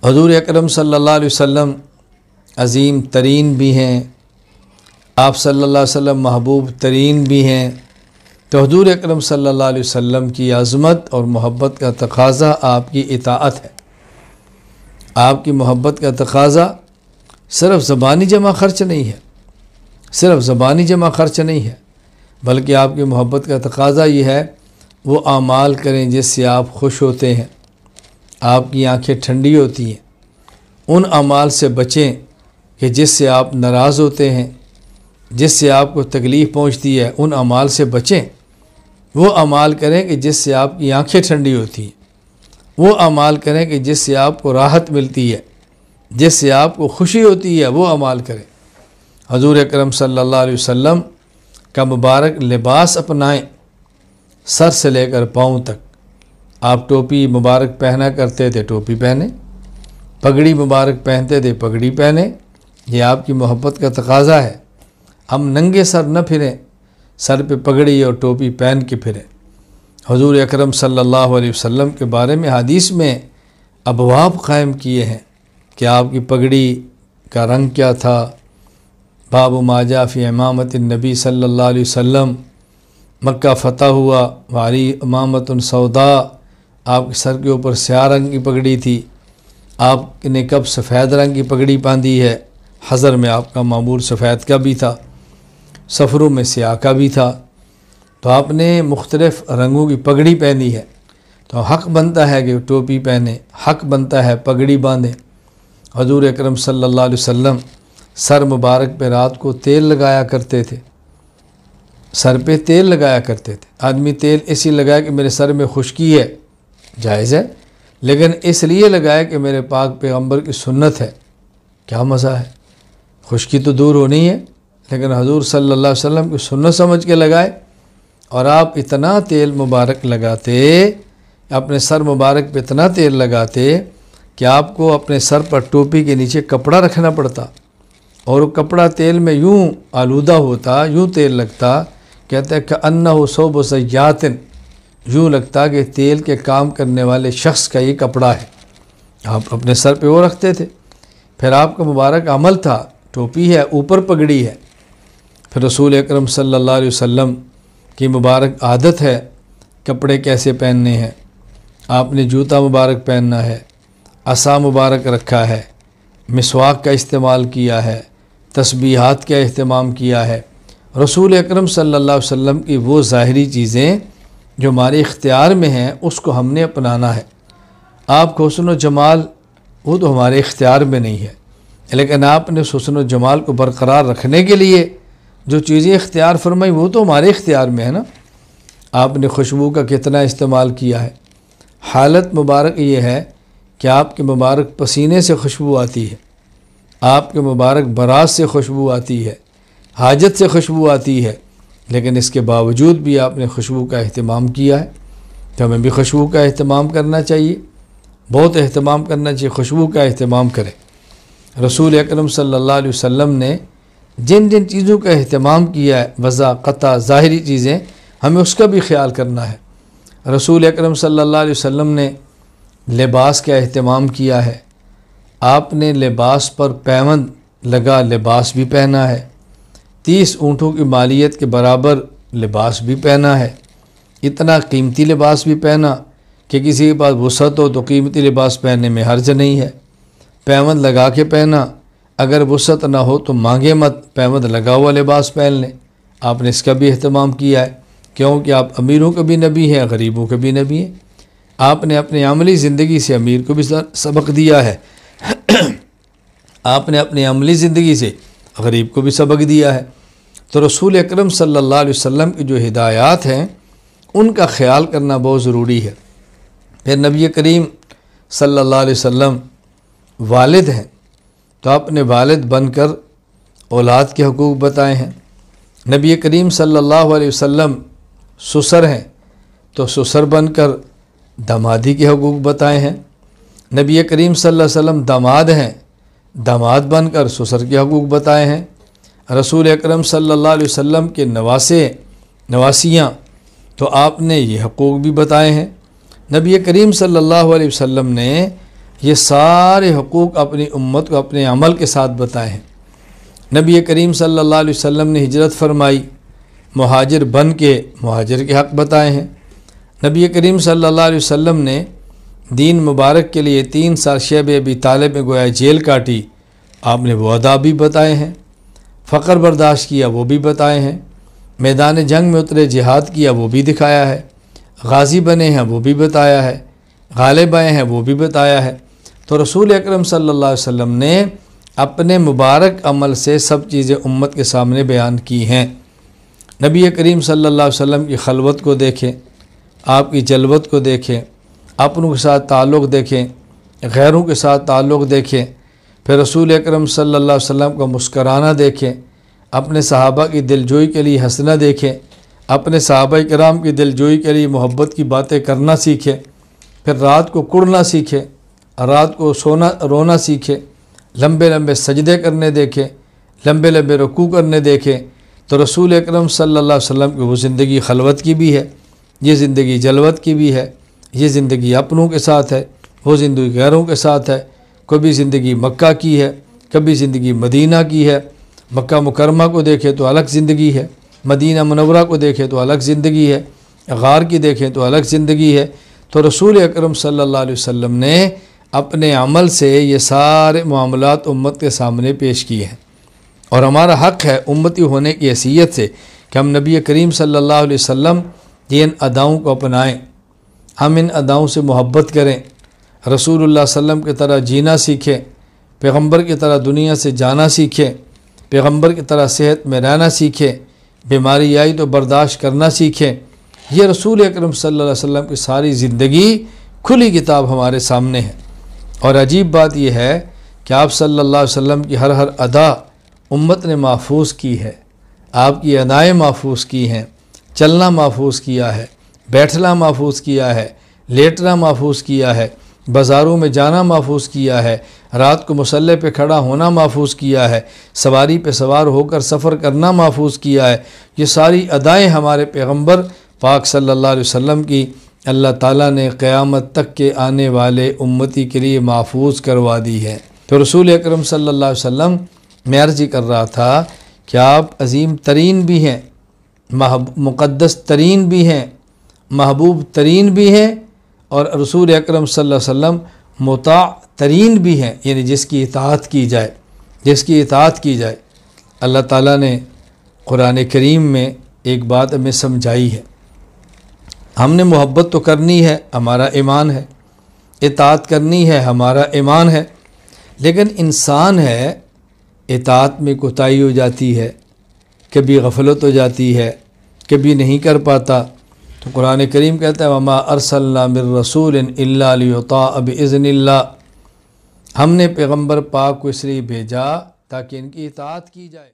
حضور اکرم صلی اللہ علیہ وسلم عظیم ترین بھی ہیں، آپ صلی اللہ علیہ وسلم محبوب ترین بھی ہیں، تو حضور اکرم صلی اللہ علیہ وسلم کی عظمت اور محبت کا تقاضا آپ کی اطاعت ہے۔ آپ کی محبت کا تقاضا صرف زبانی جمع خرچ نہیں ہے، صرف زبانی جمع خرچ نہیں ہے، بلکہ آپ کی محبت کا تقاضا یہ ہے وہ اعمال کریں جس سے آپ خوش ہوتے ہیں، آپ کی آنکھیں ٹھنڈی ہوتی ہیں، ان اعمال سے بچیں کہ جس سے آپ ناراض ہوتے ہیں، جس سے آپ کو تکلیف پہنچتی ہے، ان اعمال سے بچیں۔ وہ اعمال کریں کہ جس سے آپ کی آنکھیں ٹھنڈی ہوتی ہیں، وہ اعمال کریں کہ جس سے آپ کو راحت ملتی ہے، جس سے آپ کو خوشی ہوتی ہے، وہ اعمال کریں۔ حضور اکرم صلی اللہ علیہ وسلم کا مبارک لباس اپنائیں، سر سے لے کر پاؤں تک۔ آپ ٹوپی مبارک پہنا کرتے تھے، ٹوپی پہنیں، پگڑی مبارک پہنتے تھے، پگڑی پہنیں، یہ آپ کی محبت کا تقاضا ہے۔ ہم ننگے سر نہ پھریں، سر پہ پگڑی اور ٹوپی پہن کے پھریں۔ حضور اکرم صلی اللہ علیہ وسلم کے بارے میں حدیث میں ابواب قائم کیے ہیں کہ آپ کی پگڑی کا رنگ کیا تھا۔ باب ما جاء فی امامت النبی صلی اللہ علیہ وسلم، مکہ فتح ہوا، وعلی امامت سودا، آپ کے سر کے اوپر سیاہ رنگ کی پگڑی تھی، آپ نے کب سفید رنگ کی پگڑی باندھی ہے، حضر میں آپ کا معمول سفید کا بھی تھا، سفروں میں سیاہ کا بھی تھا، تو آپ نے مختلف رنگوں کی پگڑی پہنی ہے، تو حق بنتا ہے کہ ٹوپی پہنے، حق بنتا ہے پگڑی باندھیں۔ حضور اکرم صلی اللہ علیہ وسلم سر مبارک پہ رات کو تیل لگایا کرتے تھے، سر پہ تیل لگایا کرتے تھے۔ آدمی تیل اسی لگائے کہ میرے سر میں خشکی ہے، جائز ہے، لیکن اس لیے لگائے کہ میرے پاک پیغمبر کی سنت ہے، کیا مزہ ہے، خشکی تو دور ہونی ہے، لیکن حضور صلی اللہ علیہ وسلم کی سنت سمجھ کے لگائے۔ اور آپ اتنا تیل مبارک لگاتے، اپنے سر مبارک پہ اتنا تیل لگاتے کہ آپ کو اپنے سر پر ٹوپی کے نیچے کپڑا رکھنا پڑتا، اور وہ کپڑا تیل میں یوں آلودہ ہوتا، یوں تیل لگتا، کہتے ہیں کہ انہ صوب سیات، یوں لگتا کہ تیل کے کام کرنے والے شخص کا یہ کپڑا ہے۔ آپ اپنے سر پہ وہ رکھتے تھے۔ پھر آپ کا مبارک عمل تھا، ٹوپی ہے، اوپر پگڑی ہے۔ پھر رسول اکرم صلی اللہ علیہ وسلم کی مبارک عادت ہے کپڑے کیسے پہننے ہیں۔ آپ نے جوتا مبارک پہننا ہے، عصا مبارک رکھا ہے، مسواک کا استعمال کیا ہے، تسبیحات کا اہتمام کیا ہے۔ رسول اکرم صلی اللہ علیہ وسلم کی وہ ظاہری چیزیں جو ہمارے اختیار میں ہیں، اس کو ہم نے اپنانا ہے۔ آپ کو حسن و جمال وہ تو ہمارے اختیار میں نہیں ہے، لیکن آپ نے حسن و جمال کو برقرار رکھنے کے لیے جو چیزیں اختیار فرمائی وہ تو ہمارے اختیار میں ہے نا۔ آپ نے خوشبو کا کتنا استعمال کیا ہے۔ حالت مبارک یہ ہے کہ آپ کے مبارک پسینے سے خوشبو آتی ہے، آپ کے مبارک برات سے خوشبو آتی ہے، حاجت سے خوشبو آتی ہے، لیکن اس کے باوجود بھی آپ نے خوشبو کا اہتمام کیا ہے، تو ہمیں بھی خوشبو کا اہتمام کرنا چاہیے، بہت اہتمام کرنا چاہیے، خوشبو کا اہتمام کریں۔ رسول اکرم صلی اللہ علیہ وسلم نے جن جن چیزوں کا اہتمام کیا ہے، وضع قطع ظاہری چیزیں، ہمیں اس کا بھی خیال کرنا ہے۔ رسول اکرم صلی اللہ علیہ وسلم نے لباس کا اہتمام کیا ہے، آپ نے لباس پر پیوند لگا لباس بھی پہنا ہے، 30 اونٹوں کی مالیت کے برابر لباس بھی پہنا ہے، اتنا قیمتی لباس بھی پہنا کہ کسی کے پاس وسعت ہو تو قیمتی لباس پہننے میں حرج نہیں ہے، پیوند لگا کے پہنا، اگر وسعت نہ ہو تو مانگے مت، پیوند لگا ہوا لباس پہن لیں۔ آپ نے اس کا بھی اہتمام کیا ہے، کیونکہ آپ امیروں کے بھی نبی ہیں، غریبوں کے بھی نبی ہیں۔ آپ نے اپنی عملی زندگی سے امیر کو بھی سبق دیا ہے، آپ نے اپنی عملی زندگی سے غریب کو بھی سبق دیا ہے۔ تو رسول اکرم صلی اللہ علیہ وسلم کی جو ہدایات ہیں ان کا خیال کرنا بہت ضروری ہے۔ پھر نبی کریم صلی اللہ علیہ وسلم والد ہیں، تو اپنے والد بن کر اولاد کے حقوق بتائے ہیں۔ نبی کریم صلی اللہ علیہ وسلم سسر ہیں، تو سسر بن کر دامادی کے حقوق بتائے ہیں۔ نبی کریم صلی اللہ علیہ وسلم داماد ہیں، داماد بن کر سسر کے حقوق بتائے ہیں۔ رسول اکرم صلی اللہ علیہ وسلم کے نواسیاں، تو آپ نے یہ حقوق بھی بتائے ہیں۔ نبی کریم صلی اللہ علیہ وسلم نے یہ سارے حقوق اپنی امت کو اپنے عمل کے ساتھ بتائے ہیں۔ نبی کریم صلی اللہ علیہ وسلم نے ہجرت فرمائی، مہاجر بن کے مہاجر کے حق بتائے ہیں۔ نبی کریم صلی اللہ علیہ وسلم نے دین مبارک کے لیے 3 سال شیب ابی طالب میں گویا جیل کاٹی، آپ نے وہ آداب بھی بتائے ہیں۔ فقر برداشت کیا، وہ بھی بتائے ہیں۔ میدان جنگ میں اترے، جہاد کیا، وہ بھی دکھایا ہے۔ غازی بنے ہیں، وہ بھی بتایا ہے۔ غالب آئے ہیں، وہ بھی بتایا ہے۔ تو رسول اکرم صلی اللہ علیہ وسلم نے اپنے مبارک عمل سے سب چیزیں امت کے سامنے بیان کی ہیں۔ نبی کریم صلی اللہ علیہ وسلم کی خلوت کو دیکھیں، آپ کی جلوت کو دیکھیں، اپنوں کے ساتھ تعلق دیکھیں، غیروں کے ساتھ تعلق دیکھیں، پھر رسول اکرم صلی اللہ علیہ وسلم کا مسکرانہ دیکھیں، اپنے صحابہ کی دلجوئی کے لیے ہنسنا دیکھیں، اپنے صحابہ کرام کی دلجوئی کے لیے محبت کی باتیں کرنا سیکھیں، پھر رات کو کڑنا سیکھیں، رات کو رونا سیکھیں، لمبے لمبے سجدے کرنے دیکھیں، لمبے لمبے رکوع کرنے دیکھیں۔ تو رسول اکرم صلی اللہ علیہ وسلم کی وہ زندگی خلوت کی بھی ہے، یہ زندگی جلوت کی بھی ہے، یہ زندگی اپنوں کے ساتھ ہے، وہ زندگی غیروں کے ساتھ ہے۔ کبھی زندگی مکہ کی ہے، کبھی زندگی مدینہ کی ہے۔ مکہ مکرمہ کو دیکھیں تو الگ زندگی ہے، مدینہ منورہ کو دیکھیں تو الگ زندگی ہے، غار کی دیکھیں تو الگ زندگی ہے۔ تو رسول اکرم صلی اللہ علیہ وسلم نے اپنے عمل سے یہ سارے معاملات امت کے سامنے پیش کیے ہیں، اور ہمارا حق ہے امتی ہونے کی حیثیت سے کہ ہم نبی کریم صلی اللہ علیہ وسلم کی ان اداؤں کو اپنائیں، ہم ان اداؤں سے محبت کریں، رسول اللہ صلی اللہ علیہ وسلم کی طرح جینا سیکھیں، پیغمبر کی طرح دنیا سے جانا سیکھیں، پیغمبر کی طرح صحت میں رہنا سیکھیں، بیماری آئی تو برداشت کرنا سیکھیں۔ یہ رسول اکرم صلی اللہ علیہ وسلم کی ساری زندگی کھلی کتاب ہمارے سامنے ہے۔ اور عجیب بات یہ ہے کہ آپ صلی اللہ علیہ وسلم کی ہر ادا امت نے محفوظ کی ہے، آپ کی ادائیں محفوظ کی ہیں، چلنا محفوظ کیا ہے، بیٹھنا محفوظ کیا ہے، لیٹنا محفوظ کیا ہے، بازاروں میں جانا محفوظ کیا ہے، رات کو مسلح پہ کھڑا ہونا محفوظ کیا ہے، سواری پہ سوار ہو کر سفر کرنا محفوظ کیا ہے۔ یہ ساری ادائیں ہمارے پیغمبر پاک صلی اللہ علیہ وسلم کی اللہ تعالیٰ نے قیامت تک کے آنے والے امتی کے لیے محفوظ کروا دی ہے۔ تو رسول اکرم صلی اللہ علیہ وسلم میں عرض کر رہا تھا کہ آپ عظیم ترین بھی ہیں، مقدس ترین بھی ہیں، محبوب ترین بھی ہیں، اور رسول اکرم صلی اللہ علیہ وسلم مطاع ترین بھی ہیں، یعنی جس کی اطاعت کی جائے، جس کی اطاعت کی جائے۔ اللہ تعالیٰ نے قرآن کریم میں ایک بات ہمیں سمجھائی ہے، ہم نے محبت تو کرنی ہے، ہمارا ایمان ہے، اطاعت کرنی ہے، ہمارا ایمان ہے، لیکن انسان ہے، اطاعت میں کوتاہی ہو جاتی ہے، کبھی غفلت ہو جاتی ہے، کبھی نہیں کر پاتا۔ تو قرآن کریم کہتا ہے وَمَا أَرْسَلْنَا مِن رَسُولٍ إِلَّا لِيُطَاعَ بِإِذْنِ اللَّهِ، ہم نے پیغمبر پاک کو اس لیے بھیجا تاکہ ان کی اطاعت کی جائے۔